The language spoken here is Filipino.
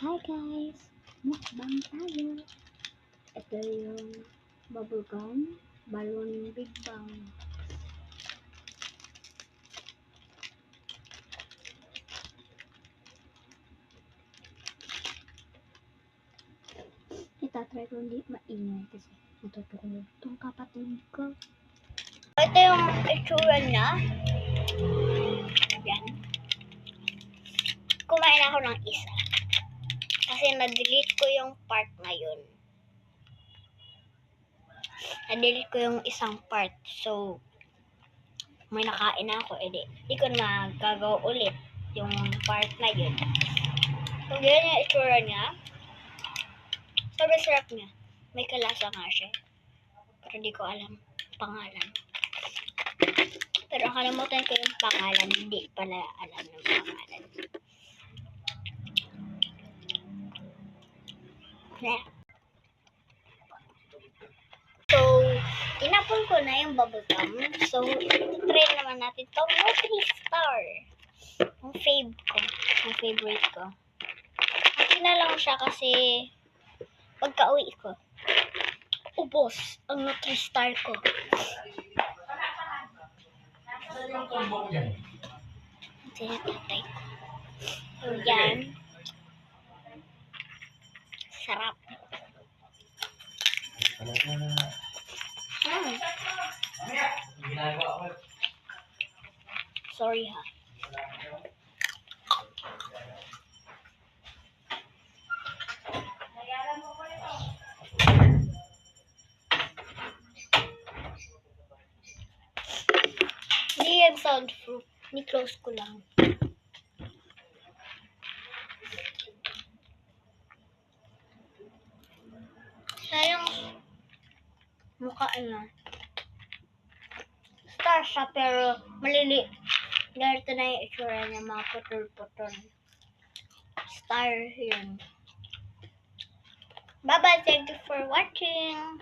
Hi guys! Mukbang tayo. Ito yung bubblegum balloon big bang. Itatry ko hindi maingay kasi natutulog itong kapatid ko. Ito yung itsura niya. Yan. Kumain ako ng isa. Kasi na-delete ko yung part na yun. Na-delete ko yung isang part. So, may nakain na ako. Di ko na magagawa ulit yung part na yun. So, yun yung itsura niya. Sobrang sarap niya. May kalasa nga siya. Pero di ko alam pangalan. Pero nakalimutan ko yung pangalan. Hindi pala alam ng pangalan. Yeah. So, tinapon ko na yung bubblegum. So, try naman natin itong Nutri-Star. Yung fave ko. Yung favorite ko. Akin na lang siya kasi pagka-uwi ko, ubos ang Nutri-Star ko. Sinatatay ko. So, yan. Sarap. Sorry ha. Hindi yan soundproof. Ni-close ko lang. Sayang mukha na. Star siya pero maliliit. Ganito na yung itsura niya, mga putol-putol. Star yun. Bye-bye. Thank you for watching.